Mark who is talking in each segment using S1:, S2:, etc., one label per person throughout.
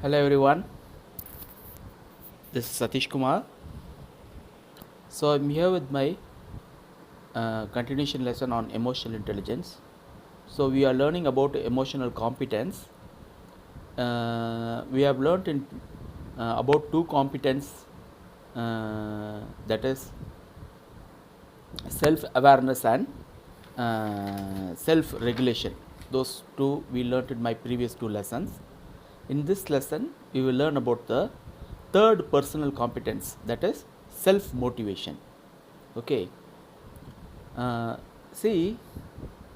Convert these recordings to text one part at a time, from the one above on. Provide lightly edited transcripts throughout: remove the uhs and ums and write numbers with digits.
S1: Hello everyone, this is Satish Kumar. So I'm here with my continuation lesson on emotional intelligence. So we are learning about emotional competence. We have learned about two competence, that is self-awareness and self-regulation. Those two we learned in my previous two lessons. In this lesson, we will learn about the third personal competence, that is self-motivation. Okay. Uh, See,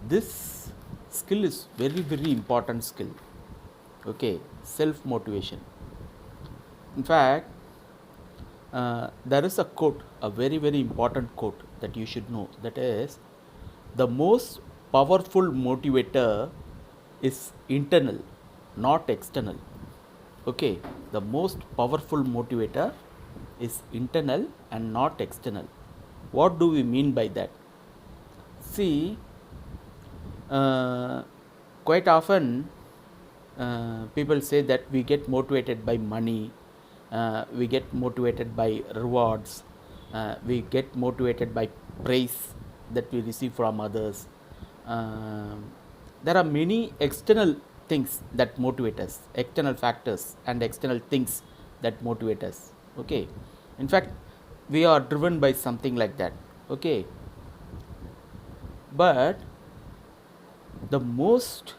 S1: this skill is very important skill. Okay, self-motivation. In fact, there is a quote, a very important quote that you should know. That is, the most powerful motivator is internal, not external. Okay, the most powerful motivator is internal and not external. What do we mean by that? See, uh, quite often people say that we get motivated by money, we get motivated by rewards, we get motivated by praise that we receive from others. There are many external things that motivate us, external factors and external things that motivate us. Okay, in fact, we are driven by something like that. Okay, but the most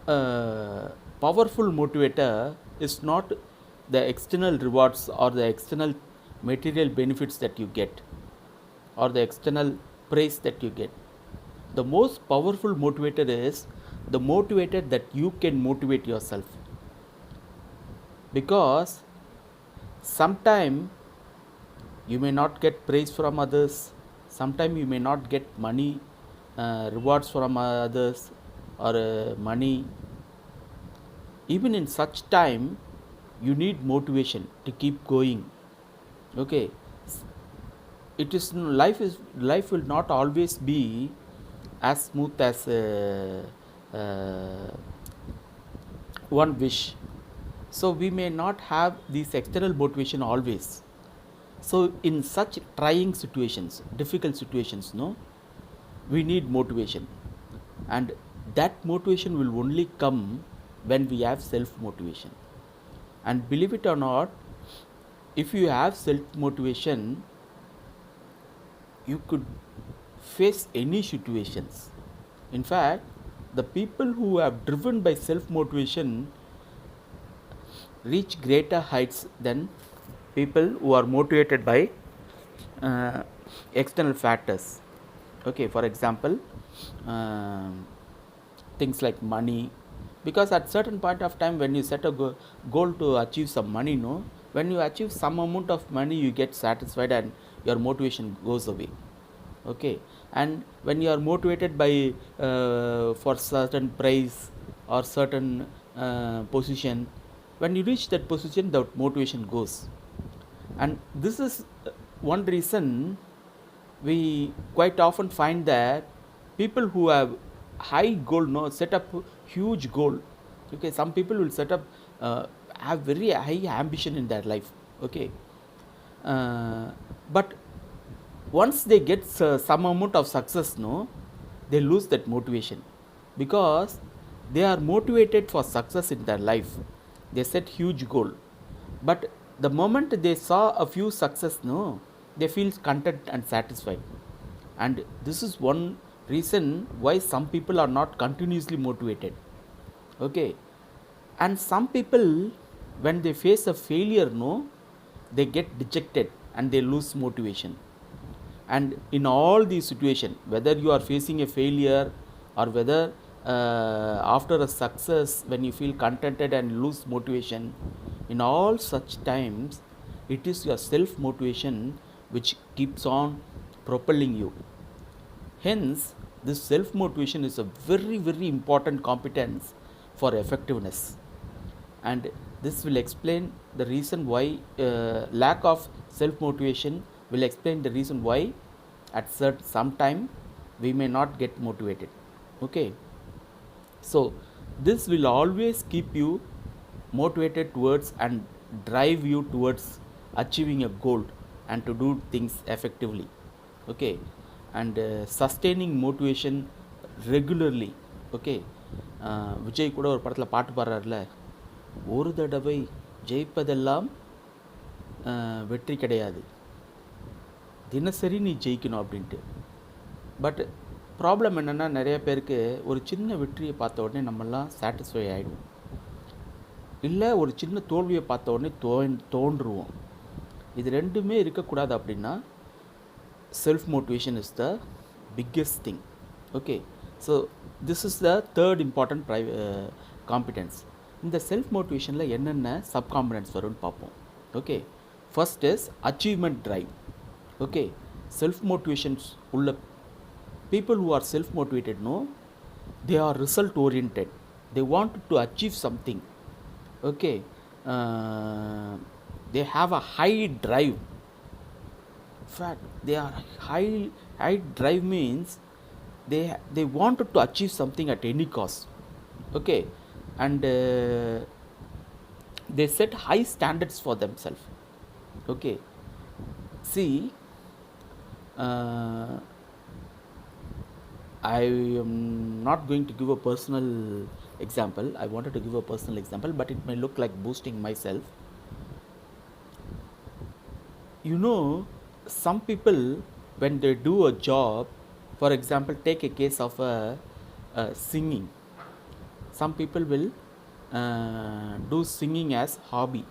S1: powerful motivator is not the external rewards or the external material benefits that you get or the external praise that you get. The most powerful motivator is the motivator that you can motivate yourself, because sometime you may not get praise from others, sometime you may not get money, rewards from others, or money. Even in such time, you need motivation to keep going. Okay, life will not always be as smooth as uh, one wish. So we may not have this external motivation always. So in such trying situations, difficult situations, no, we need motivation, and that motivation will only come when we have self motivation. And believe it or not, if you have self motivation, you could face any situations. In fact, the people who are driven by self motivation reach greater heights than people who are motivated by uh, external factors. Okay, for example, things like money, because at certain point of time when you set a goal to achieve some money, no, when you achieve some amount of money you get satisfied and your motivation goes away. Okay, and when you are motivated by for certain price or certain position, when you reach that position the motivation goes. And this is one reason we quite often find that people who have high goal, no, set up huge goal. Okay, some people will set up have very high ambition in their life. Okay, but once they get some amount of success, no, they lose that motivation, because they are motivated for success in their life. They set huge goal, but the moment they saw a few success, no, they feel content and satisfied. And this is one reason why some people are not continuously motivated. Okay, and some people, when they face a failure, no, they get dejected and they lose motivation. And in all these situations, whether you are facing a failure or whether after a success when you feel contented and lose motivation, in all such times it is your self motivation which keeps on propelling you. Hence, this self motivation is a very important competence for effectiveness. And this will explain the reason why lack of self motivation will explain the reason why at some time we may not get motivated. Okay, so this will always keep you motivated towards and drive you towards achieving a goal and to do things effectively. Okay, and sustaining motivation regularly. Okay, Vijay கூட ஒரு படத்தில் பாட்டு பாடுறாருல, ஒரு தடவை ஜெயிப்பதெல்லாம் வெற்றி கிடையாது, தினசரி நீ ஜெயிக்கணும் அப்படின்ட்டு. பட் ப்ராப்ளம் என்னென்னா, நிறைய பேருக்கு ஒரு சின்ன வெற்றியை பார்த்த உடனே நம்மெல்லாம் சாட்டிஸ்ஃபை ஆகிடுவோம், இல்லை ஒரு சின்ன தோல்வியை பார்த்த உடனே தோன்றுவோம். இது ரெண்டுமே இருக்கக்கூடாது. அப்படின்னா self motivation is the biggest thing. Okay, so this is the third important competence. இந்த செல்ஃப் மோட்டிவேஷனில் என்னென்ன சப் காம்பிடன்ஸ் வரும்னு பார்ப்போம். Okay, first is achievement drive. Okay, self motivations உள்ள people who are self motivated, no, they are result oriented, they want to achieve something. Okay, they have a high drive. In fact, they are high drive means they wanted to achieve something at any cost. Okay, and they set high standards for themselves. Okay, see, I am not going to give a personal example. I wanted to give a personal example, but it may look like boosting myself. You know, some people, when they do a job, for example, take a case of singing. Some people will do singing as hobby.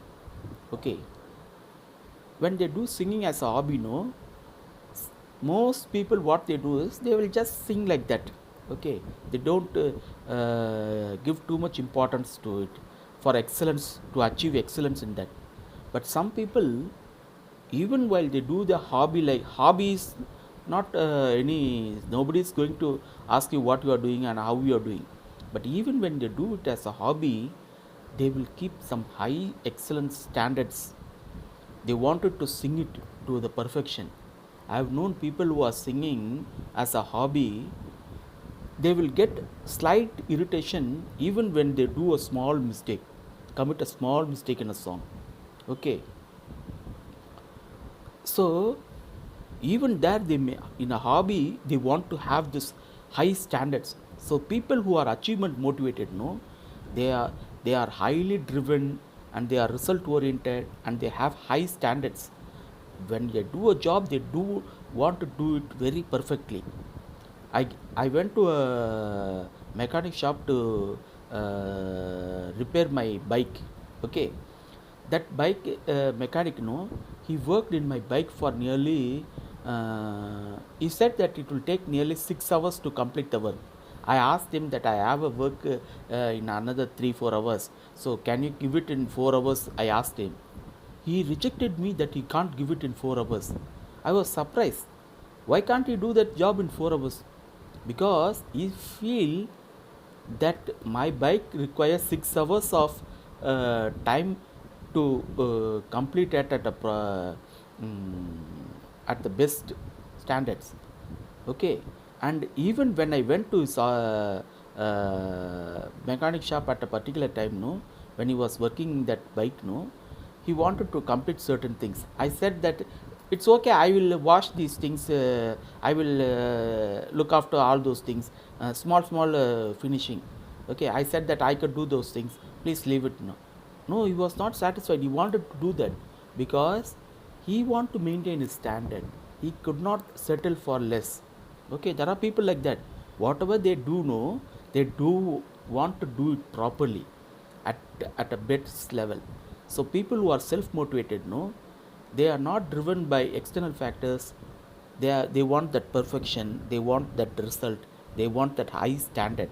S1: Okay, when they do singing as a hobby, no, most people what they do is they will just sing like that. Okay, they don't give too much importance to it for excellence, to achieve excellence in that. But some people, even while they do the hobby, like hobby is not nobody is going to ask you what you are doing and how you are doing, but even when they do it as a hobby, they will keep some high excellence standards. They wanted to sing it to the perfection. I have known people who are singing as a hobby, they will get slight irritation even when they do a small mistake, commit a small mistake in a song. Okay, so even there they may, in a hobby, they want to have this high standards. So people who are achievement motivated, no, they are highly driven and they are result oriented and they have high standards. When they do a job, they do want to do it very perfectly. I went to a mechanic shop to repair my bike. Okay, that bike mechanic, no, he worked in my bike for nearly he said that it will take nearly 6 hours to complete the work. I asked him that I have a work in another 3-4 hours, so can you give it in 4 hours? I asked him. He rejected me that he can't give it in 4 hours. I was surprised. Why can't he do that job in 4 hours? Because he feel that my bike requires 6 hours of time to complete it at the best standards. Okay, and even when I went to his mechanic shop at a particular time, no, when he was working that bike, no, he wanted to complete certain things. I said that it's okay, I will wash these things, I will look after all those things, small finishing. Okay, I said that I could do those things, please leave it. No, he was not satisfied. He wanted to do that because he want to maintain his standard. He could not settle for less. Okay, there are people like that. Whatever they do, no, they do want to do it properly at a best level. So people who are self motivated, no, they are not driven by external factors. They want that perfection, they want that result, they want that high standard.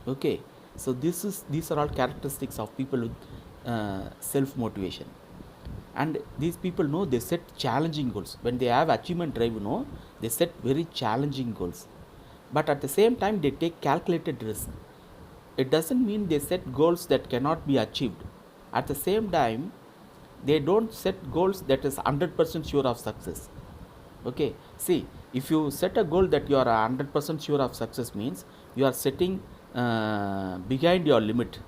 S1: Okay, so these are all characteristics of people with self motivation. And these people, know, they set challenging goals. When they have achievement drive, no, they set very challenging goals, but at the same time they take calculated risk. It doesn't mean they set goals that cannot be achieved. At the same time, they don't set goals that is 100% sure of success. Okay, see, if you set a goal that you are 100% sure of success, means you are setting behind your limit.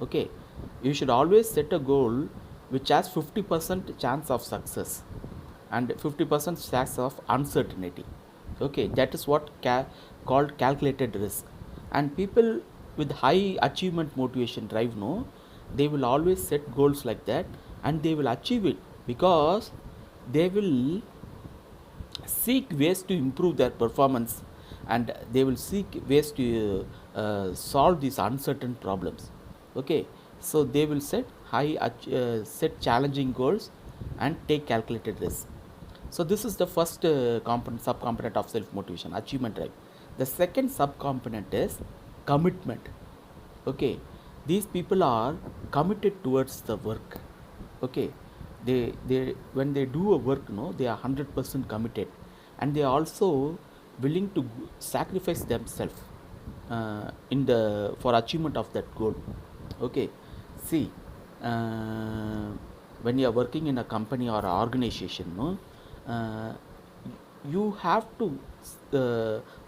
S1: Okay, You should always set a goal which has 50% chance of success and 50% chance of uncertainty. Okay, that is what called calculated risk. And people with high achievement motivation drive, no, they will always set goals like that, and they will achieve it because they will seek ways to improve their performance, and they will seek ways to solve these uncertain problems. Okay, so they will set challenging goals and take calculated risks. So this is the first subcomponent of self motivation, achievement drive. The second subcomponent is commitment. Okay, these people are committed towards the work. Okay, they when they do a work, no, they are 100% committed, and they are also willing to sacrifice themselves in the for achievement of that goal. Okay, see, uh, when you are working in a company or a organization, no, uh, you have to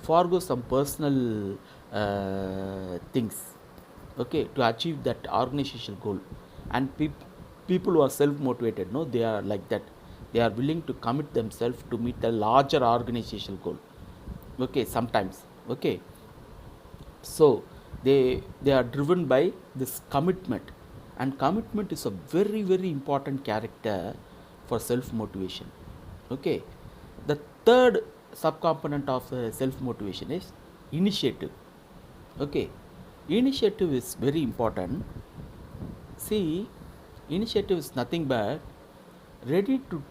S1: forego some personal things, okay, to achieve that organizational goal. And people who are self motivated, no, they are like that. They are willing to commit themselves to meet a larger organizational goal. Okay, sometimes. Okay, so they are driven by this commitment, and commitment is a very very important character for self motivation. Okay, the third subcomponent of self motivation is initiative. Okay, initiative is very important. See, initiative is nothing but ready to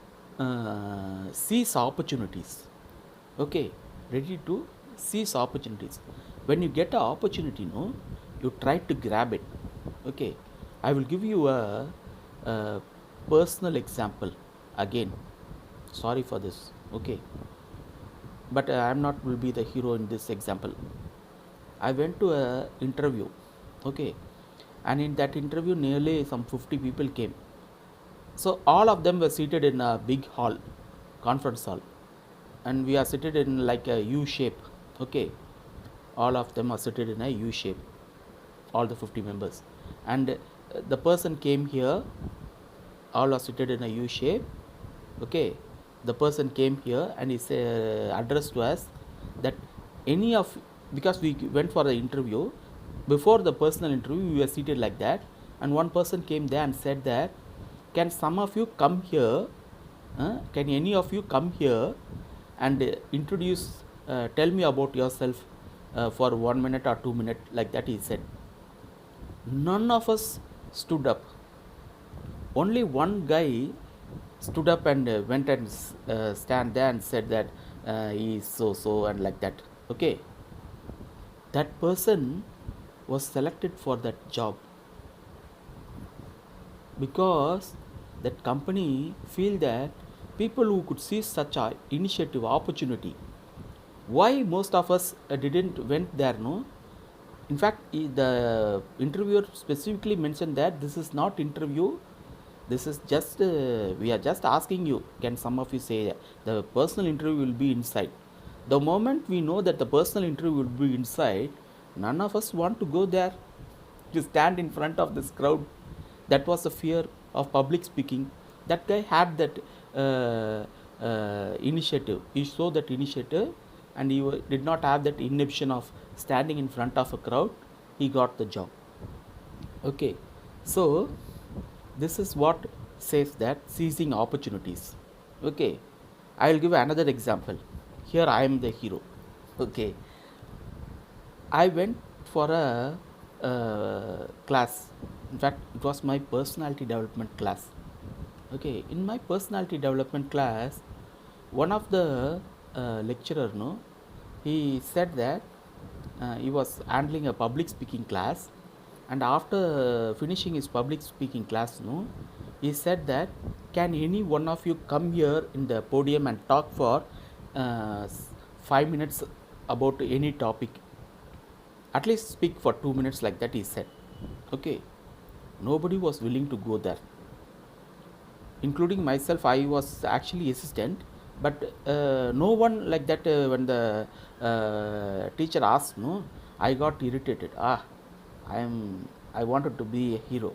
S1: seize opportunities. Okay, ready to seize opportunities. When you get an opportunity, no, you try to grab it. Okay, I will give you a personal example again. Sorry for this. Okay, but I am not will be the hero in this example. I went to a interview. Okay, and in that interview nearly some 50 people came. So all of them were seated in a big hall, conference hall, and we are seated in like a U shape. Okay, all of them are seated in a U shape, all the 50 members, and the person came here. All are seated in a U shape. Okay, the person came here and he addressed to us that any of, because we went for the interview, before the personal interview we were seated like that, and one person came there and said that, can some of you come here, can any of you come here and introduce, tell me about yourself for 1 minute or 2 minutes, like that he said. None of us stood up. Only one guy stood up and went and stand there and said that he is so and like that. Okay, that person was selected for that job because that company feel that people who could see such a initiative opportunity. Why most of us didn't went there, no? In fact, the interviewer specifically mentioned that this is not interview, this is just we are just asking you, can some of you say that the personal interview will be inside. The moment we know that the personal interview will be inside, none of us want to go there to stand in front of this crowd. That was the fear of public speaking. That guy had that initiative. He showed that initiative, and he did not have that inhibition of standing in front of a crowd. He got the job. Okay, so this is what says that seizing opportunities. Okay, I will give another example. Here I am the hero. Okay, I went for a class. In fact, it was my personality development class. Okay, in my personality development class, one of the lecturer, no, he said that he was handling a public speaking class, and after finishing his public speaking class, no, he said that, can any one of you come here in the podium and talk for 5 minutes about any topic, at least speak for 2 minutes, like that he said. Okay, nobody was willing to go there, including myself. I was actually assistant, but no one like that. When the teacher asked, no, I got irritated. I wanted to be a hero.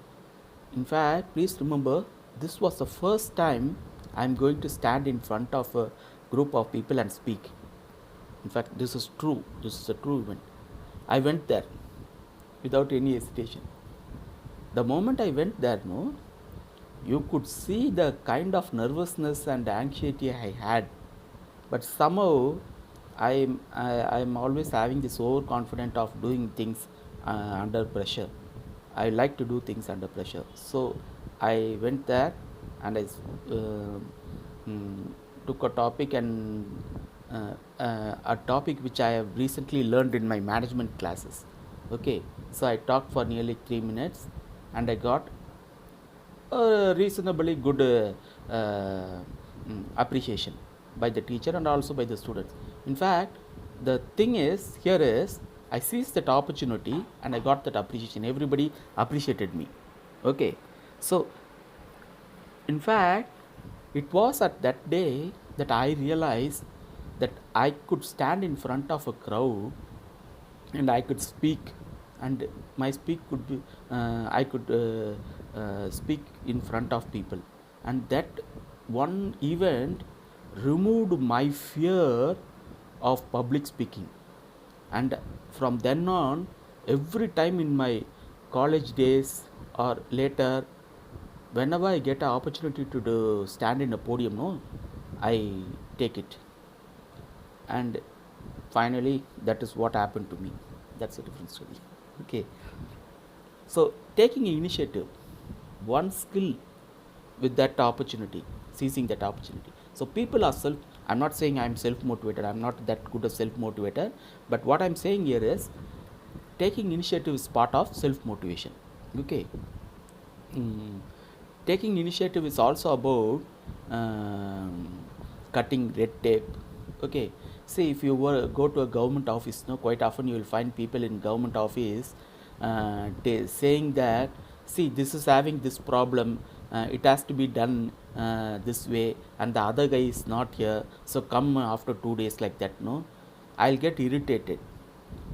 S1: In fact, please remember, this was the first time I'm going to stand in front of a group of people and speak. In fact, this is true. This is a true event. I went there without any hesitation. The moment I went there, no, you could see the kind of nervousness and anxiety I had. But somehow, I'm always having this overconfident of doing things under pressure. I like to do things under pressure. So I went there and I mm, took a topic and a topic which I have recently learned in my management classes. Okay, so I talked for nearly 3 minutes and I got a reasonably good appreciation by the teacher and also by the students. In fact, the thing is here is I seized that opportunity and I got that appreciation. Everybody appreciated me. Okay, so in fact, it was at that day that I realized that I could stand in front of a crowd and I could speak, and my speak could be I could speak in front of people, and that one event removed my fear of public speaking. And from then on, every time in my college days or later, whenever I get an opportunity to stand in a podium, no, I take it. And finally, that is what happened to me. That's a different story. Okay, so taking initiative, one skill with that opportunity, seizing that opportunity. So people are I'm not saying I'm self-motivated, I'm not that good a self-motivator, but what I'm saying here is taking initiative is part of self-motivation. Okay. Mm, taking initiative is also about cutting red tape. Okay, see, if you go to a government office, no, quite often you will find people in government office saying that, see, this is having this problem, it has to be done this way, and the other guy is not here, so come after 2 days, like that. No, I'll get irritated.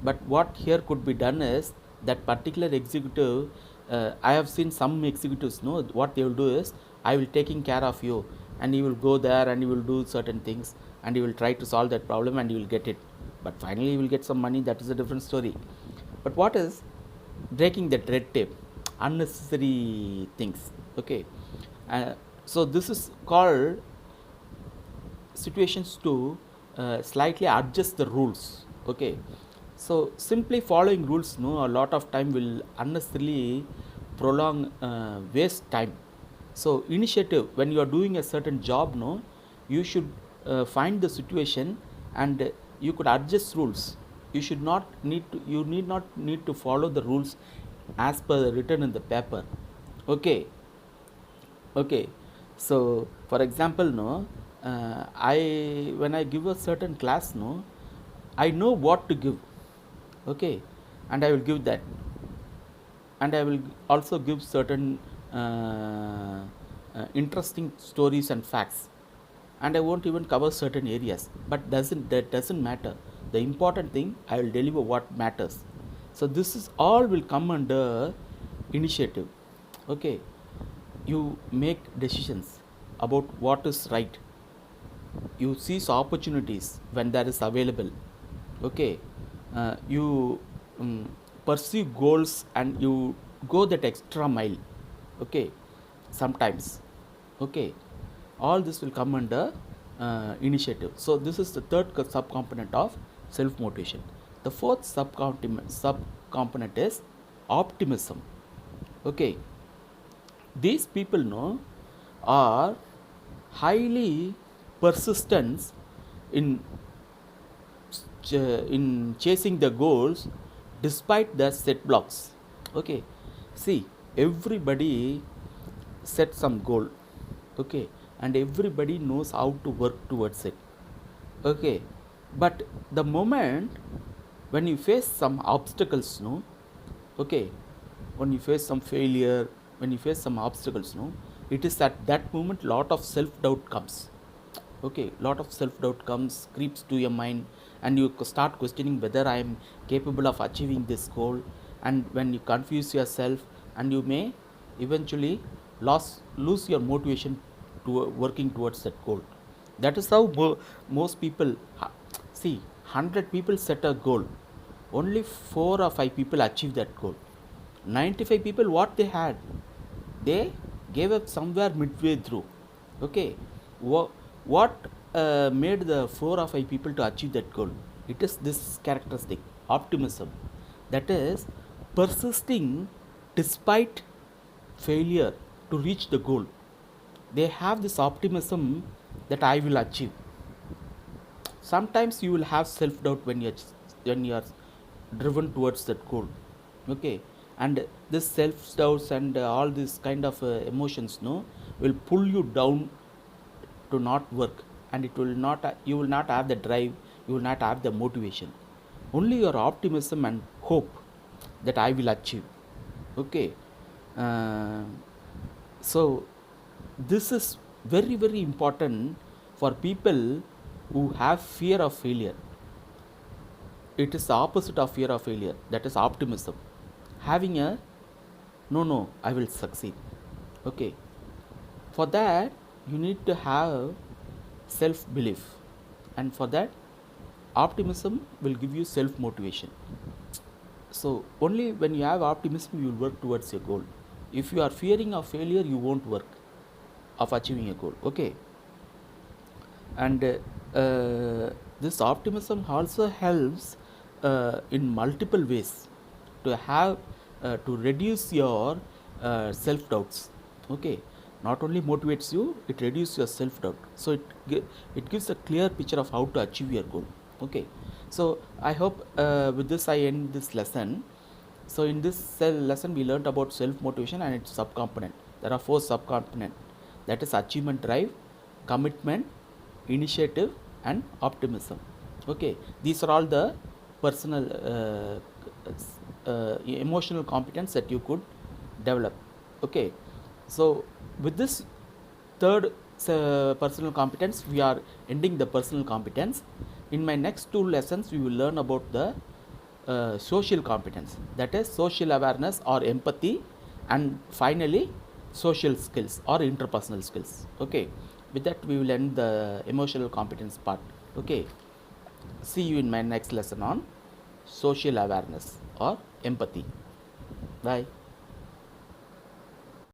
S1: But what here could be done is that particular executive, I have seen some executives, know what they will do is, I will taking care of you, and you will go there and you will do certain things and you will try to solve that problem and you will get it. But finally you will get some money, that is a different story. But what is breaking that red tape, unnecessary things? Okay, so this is called situations to slightly adjust the rules. Okay, so simply following rules, no, a lot of time will unnecessarily prolong, waste time. So initiative, when you are doing a certain job, no, you should find the situation and you could adjust rules. You should not need to, you need not need to follow the rules as per written in the paper. Okay, okay, so for example, no, I when I give a certain class, no, I know what to give. Okay, and I will give that, and I will also give certain interesting stories and facts, and I won't even cover certain areas, but doesn't matter. The important thing, I will deliver what matters. So this is all will come under initiative. Okay, you make decisions about what is right, you seize opportunities when that is available. Okay, you pursue goals and you go that extra mile. Okay, sometimes. Okay, all this will come under initiative. So this is the third subcomponent of self motivation. The fourth subcomponent is optimism. Okay, these people, know, are highly persistent in in chasing the goals despite the set blocks. Okay, see, everybody set some goal. Okay, and everybody knows how to work towards it. Okay, but the moment when you face some obstacles, no, okay, when you face some failure, when you face some obstacles, no, it is at that moment lot of self doubt comes. Okay, lot of self doubt comes, creeps to your mind, and you start questioning whether I am capable of achieving this goal. And when you confuse yourself, and you may eventually lose your motivation to working towards that goal. That is how most people see. 100 people set a goal, only 4 or 5 people achieve that goal. 95 people, what they had, they gave up somewhere midway through. Okay, what made the 4 or 5 people to achieve that goal? It is this characteristic, optimism. That is persisting despite failure to reach the goal. They have this optimism that I will achieve. Sometimes you will have self doubt when you are driven towards that goal. Okay, and this self doubts and all this kind of emotions, no, will pull you down to not work, and it will not you will not have the drive, you will not have the motivation. Only your optimism and hope that I will achieve. Okay, uh, so this is very very important for people who have fear of failure. It is the opposite of fear of failure, that is optimism. Having a no, I will succeed. Okay, for that you need to have self belief, and for that optimism will give you self motivation. So only when you have optimism you will work towards your goal. If you are fearing of failure, you won't work of achieving a goal. Okay, and this optimism also helps in multiple ways to have to reduce your self doubts. Okay, not only motivates you, it reduces your self doubt. So it gives a clear picture of how to achieve your goal. Okay, so I hope with this I end this lesson. So in this lesson we learned about self motivation and its subcomponent. There are 4 subcomponent, that is achievement drive, commitment, initiative, and optimism. Okay, these are all the personal emotional competence that you could develop. Okay, so with this third personal competence we are ending the personal competence. In my next 2 lessons we will learn about the social competence, that is social awareness or empathy, and finally social skills or interpersonal skills. Okay, with that we will end the emotional competence part. Okay, see you in my next lesson on social awareness or empathy. Bye.